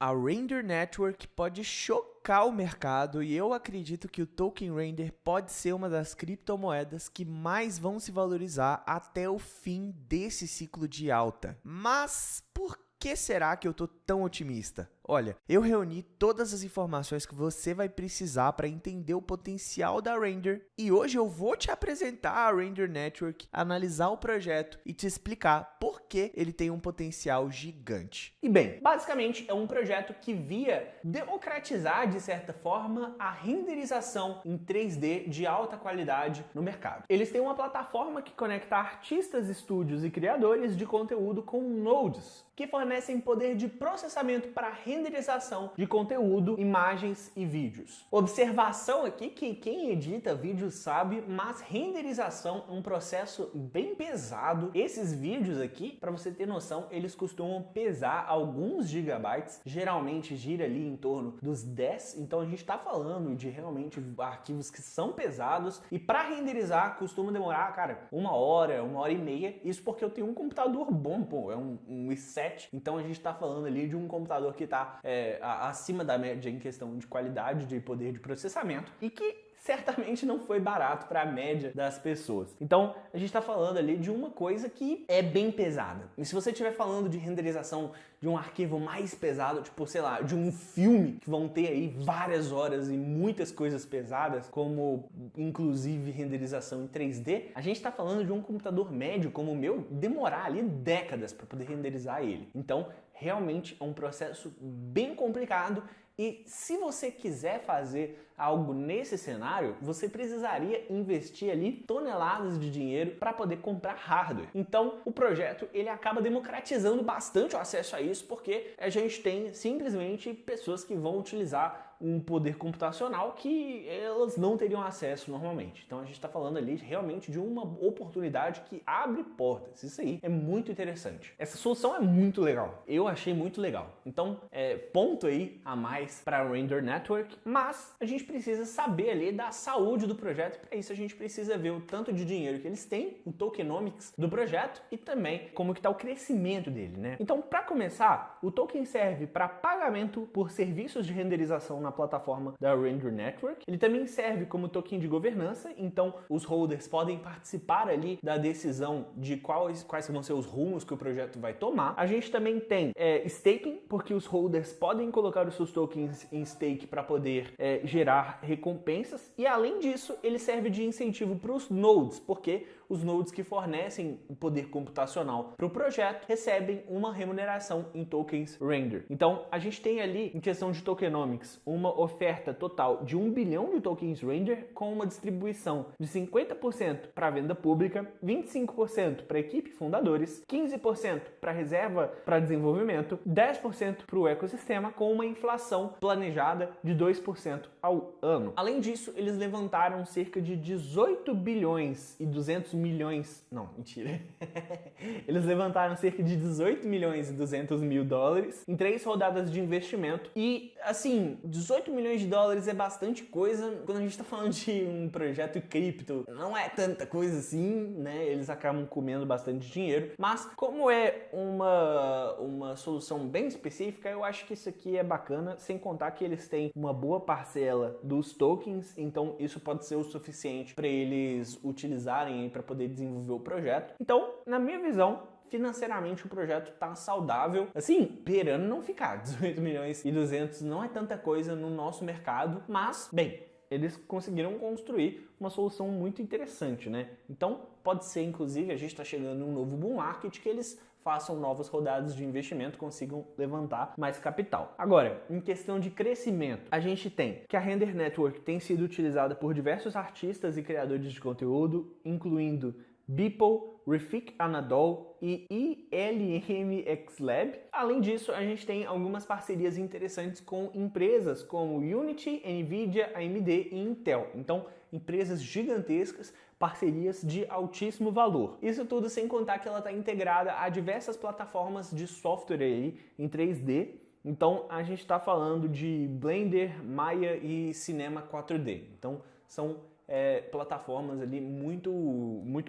A Render Network pode chocar o mercado e eu acredito que o token Render pode ser uma das criptomoedas que mais vão se valorizar até o fim desse ciclo de alta. Mas por que será que eu tô tão otimista? Olha, eu reuni todas as informações que você vai precisar para entender o potencial da Render e hoje eu vou te apresentar a Render Network, analisar o projeto e te explicar por que ele tem um potencial gigante. E bem, basicamente é um projeto que via democratizar de certa forma a renderização em 3D de alta qualidade no mercado. Eles têm uma plataforma que conecta artistas, estúdios e criadores de conteúdo com nodes, que fornecem poder de processamento para renderização de conteúdo, imagens e vídeos. Observação aqui que quem edita vídeos sabe, mas renderização é um processo bem pesado. Esses vídeos aqui, para você ter noção, eles costumam pesar alguns gigabytes, geralmente gira ali em torno dos 10, então a gente está falando de realmente arquivos que são pesados e para renderizar costuma demorar, cara, 1 hora, 1 hora e meia, isso porque eu tenho um computador bom, pô, é um i7, então a gente está falando ali de um computador que está acima da média em questão de qualidade, de poder de processamento e que certamente não foi barato para a média das pessoas. Então, a gente está falando ali de uma coisa que é bem pesada. E se você estiver falando de renderização de um arquivo mais pesado, tipo, sei lá, de um filme, que vão ter aí várias horas e muitas coisas pesadas, como inclusive renderização em 3D, a gente está falando de um computador médio como o meu demorar ali décadas para poder renderizar ele. Então, realmente é um processo bem complicado. E se você quiser fazer algo nesse cenário, você precisaria investir ali toneladas de dinheiro para poder comprar hardware. Então, o projeto ele acaba democratizando bastante o acesso a isso, porque a gente tem simplesmente pessoas que vão utilizar um poder computacional que elas não teriam acesso normalmente. Então a gente está falando ali realmente de uma oportunidade que abre portas. Isso aí é muito interessante. Essa solução é muito legal. Eu achei muito legal. Então, ponto aí a mais para a Render Network, mas a gente precisa saber ali da saúde do projeto. Para isso a gente precisa ver o tanto de dinheiro que eles têm, o tokenomics do projeto e também como que está o crescimento dele, né? Então, para começar, o token serve para pagamento por serviços de renderização na plataforma da Render Network. Ele também serve como token de governança, então os holders podem participar ali da decisão de quais vão ser os rumos que o projeto vai tomar. A gente também tem staking, porque os holders podem colocar os seus tokens em stake para poder gerar recompensas, e além disso ele serve de incentivo para os nodes, porque os nodes que fornecem o poder computacional para o projeto recebem uma remuneração em tokens Render. Então a gente tem ali, em questão de tokenomics, uma oferta total de 1 bilhão de tokens Render com uma distribuição de 50% para venda pública, 25% para equipe e fundadores, 15% para reserva para desenvolvimento, 10% para o ecossistema, com uma inflação planejada de 2% ao ano. Além disso, eles levantaram cerca de 18 bilhões e 200 milhões... Não, mentira. Eles levantaram cerca de 18 milhões e 200 mil dólares em 3 rodadas de investimento. E, assim, 18 milhões de dólares é bastante coisa. Quando a gente está falando de um projeto cripto, não é tanta coisa assim, né? Eles acabam comendo bastante dinheiro. Mas, como é uma solução bem específica, eu acho que isso aqui é bacana, sem contar que eles têm uma boa parcela dos tokens, então isso pode ser o suficiente para eles utilizarem para poder desenvolver o projeto. Então, na minha visão, financeiramente o projeto está saudável, assim, esperando não ficar. 18 milhões e 200 não é tanta coisa no nosso mercado, mas, bem, eles conseguiram construir uma solução muito interessante, né? Então, pode ser, inclusive, a gente está chegando em um novo bull market, que eles façam novas rodadas de investimento, consigam levantar mais capital. Agora, em questão de crescimento, a gente tem que a Render Network tem sido utilizada por diversos artistas e criadores de conteúdo, incluindo Beeple, Refik Anadol e ILM Lab. Além disso, a gente tem algumas parcerias interessantes com empresas como Unity, Nvidia, AMD e Intel. Então, empresas gigantescas, parcerias de altíssimo valor. Isso tudo sem contar que ela está integrada a diversas plataformas de software aí em 3D. Então, a gente está falando de Blender, Maya e Cinema 4D. Então, são plataformas ali muito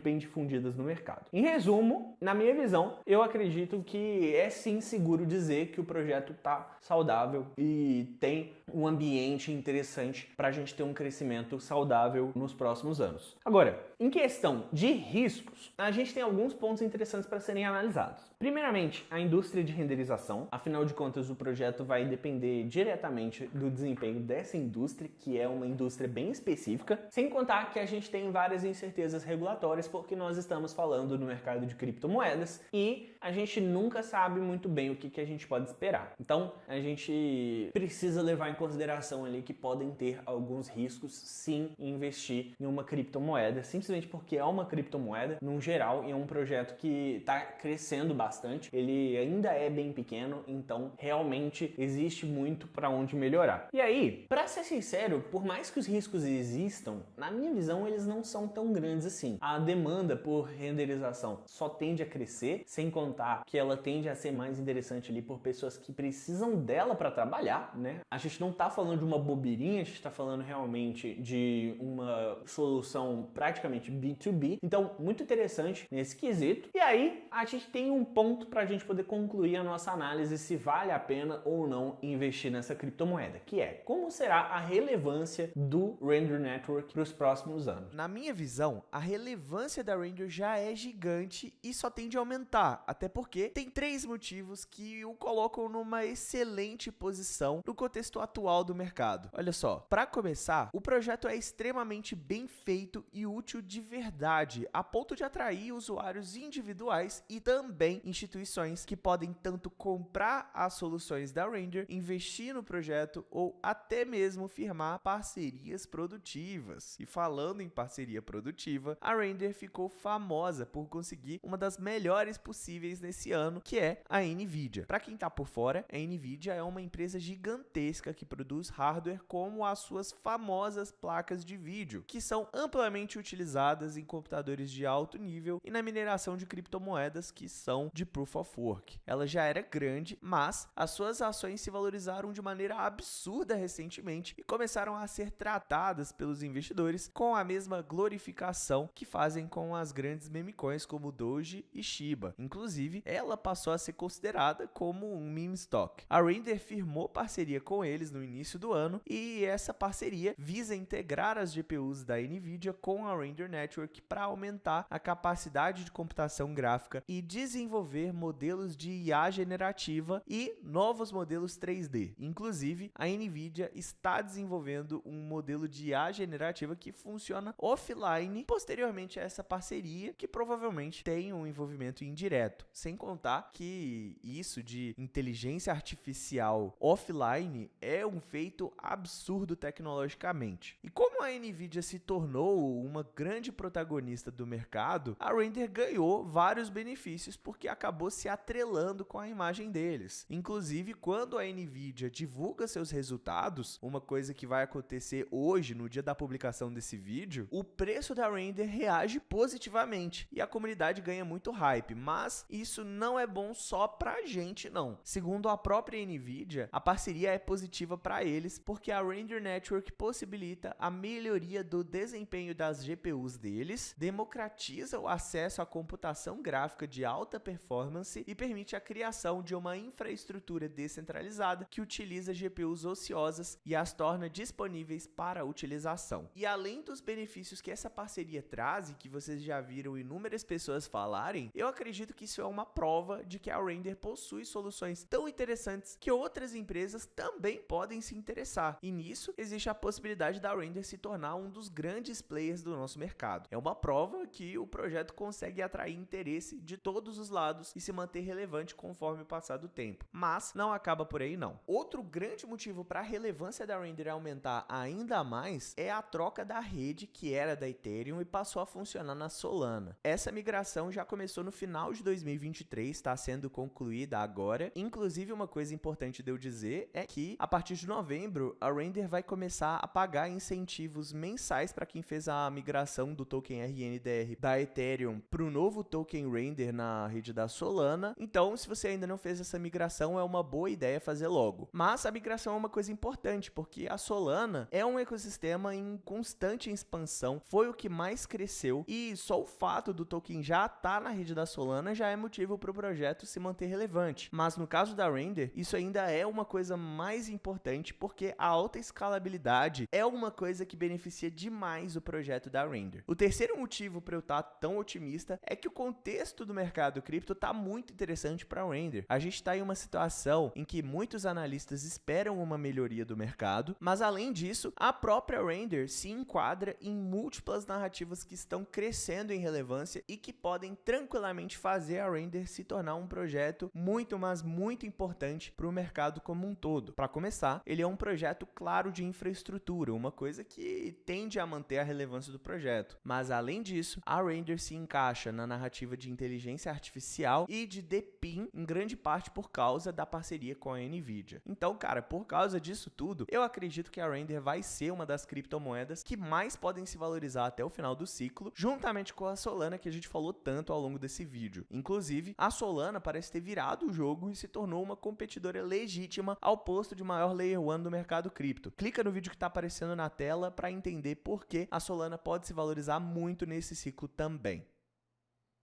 bem difundidas no mercado. Em resumo, na minha visão, eu acredito que é sim seguro dizer que o projeto está saudável e tem um ambiente interessante para a gente ter um crescimento saudável nos próximos anos. Agora, em questão de riscos, a gente tem alguns pontos interessantes para serem analisados. Primeiramente, a indústria de renderização. Afinal de contas, o projeto vai depender diretamente do desempenho dessa indústria, que é uma indústria bem específica, sem contar que a gente tem várias incertezas regulatórias, porque nós estamos falando no mercado de criptomoedas e a gente nunca sabe muito bem o que a gente pode esperar. Então, a gente precisa levar em consideração ali que podem ter alguns riscos, sim, em investir em uma criptomoeda, simplesmente porque é uma criptomoeda, no geral, e é um projeto que está crescendo bastante. Ele ainda é bem pequeno, então realmente existe muito para onde melhorar. E aí, para ser sincero, por mais que os riscos existam, na minha visão eles não são tão grandes assim. A demanda por renderização só tende a crescer, sem contar que ela tende a ser mais interessante ali por pessoas que precisam dela para trabalhar, né? A gente não está falando de uma bobeirinha, a gente está falando realmente de uma solução praticamente B2B. Então, muito interessante nesse quesito. E aí, a gente tem um ponto para a gente poder concluir a nossa análise se vale a pena ou não investir nessa criptomoeda, que é como será a relevância do Render Network para os próximos anos. Na minha visão, a relevância da Render já é gigante e só tende a aumentar, até porque tem 3 motivos que o colocam numa excelente posição no contexto atual do mercado. Olha só, para começar, o projeto é extremamente bem feito e útil de verdade, a ponto de atrair usuários individuais e também instituições que podem tanto comprar as soluções da Render, investir no projeto ou até mesmo firmar parcerias produtivas. E falando em parceria produtiva, a Render ficou famosa por conseguir uma das melhores possíveis nesse ano, que é a Nvidia. Para quem tá por fora, a Nvidia é uma empresa gigantesca que produz hardware como as suas famosas placas de vídeo, que são amplamente utilizadas em computadores de alto nível e na mineração de criptomoedas que são de Proof of Work. Ela já era grande, mas as suas ações se valorizaram de maneira absurda recentemente e começaram a ser tratadas pelos investidores com a mesma glorificação que fazem com as grandes memecoins como Doge e Shiba. Inclusive, ela passou a ser considerada como um meme stock. A Render firmou parceria com eles no início do ano e essa parceria visa integrar as GPUs da Nvidia com a Render Network para aumentar a capacidade de computação gráfica e desenvolver modelos de IA generativa e novos modelos 3D. Inclusive, a Nvidia está desenvolvendo um modelo de IA generativa que funciona offline posteriormente a essa parceria, que provavelmente tem um envolvimento indireto. Sem contar que isso de inteligência artificial offline é um feito absurdo tecnologicamente. E como a Nvidia se tornou uma grande protagonista do mercado, a Render ganhou vários benefícios porque acabou se atrelando com a imagem deles. Inclusive, quando a Nvidia divulga seus resultados, uma coisa que vai acontecer hoje, no dia da publicação desse vídeo, o preço da Render reage positivamente e a comunidade ganha muito hype, mas isso não é bom só pra gente não. Segundo a própria Nvidia, a parceria é positiva para eles porque a Render Network possibilita a melhoria do desempenho das GPUs deles, democratiza o acesso à computação gráfica de alta performance e permite a criação de uma infraestrutura descentralizada que utiliza GPUs ociosas e as torna disponíveis para utilização. E além dos benefícios que essa parceria traz e que vocês já viram inúmeras pessoas falarem, eu acredito que isso é uma prova de que a Render possui soluções tão interessantes que outras empresas também podem se interessar. E nisso existe a possibilidade da Render se tornar um dos grandes players do nosso mercado. É uma prova que o projeto consegue atrair interesse de todos os lados e se manter relevante conforme o passar do tempo. Mas não acaba por aí não. Outro grande motivo para a relevância da Render aumentar ainda mais é a troca da rede que era da Ethereum e passou a funcionar na Solana. Essa migração já começou no final de 2023, está sendo concluída agora. Inclusive, uma coisa importante de eu dizer é que a partir de novembro a Render vai começar a pagar incentivos mensais para quem fez a migração do token RNDR da Ethereum para o novo token Render na rede da Solana. Então, se você ainda não fez essa migração, é uma boa ideia fazer logo. Mas a migração é uma coisa importante, porque a Solana é um ecossistema em constante em expansão, foi o que mais cresceu, e só o fato do token já estar na rede da Solana já é motivo para o projeto se manter relevante. Mas no caso da Render, isso ainda é uma coisa mais importante, porque a alta escalabilidade é uma coisa que beneficia demais o projeto da Render. O terceiro motivo para eu estar tão otimista é que o contexto do mercado cripto está muito interessante para a Render. A gente está em uma situação em que muitos analistas esperam uma melhoria do mercado, mas além disso, a própria Render se enquadra em múltiplas narrativas que estão crescendo em relevância e que podem tranquilamente fazer a Render se tornar um projeto muito, mas muito importante para o mercado como um todo. Para começar, ele é um projeto claro de infraestrutura, uma coisa que tende a manter a relevância do projeto. Mas além disso, a Render se encaixa na narrativa de inteligência artificial e de DePIN, em grande parte por causa da parceria com a Nvidia. Então, cara, por causa disso tudo, eu acredito que a Render vai ser uma das criptomoedas que mais podem se valorizar até o final do ciclo, juntamente com a Solana, que a gente falou tanto ao longo desse vídeo. Inclusive, a Solana parece ter virado o jogo e se tornou uma competidora legítima ao posto de maior Layer 1 do mercado cripto. Clica no vídeo que está aparecendo na tela para entender por que a Solana pode se valorizar muito nesse ciclo também.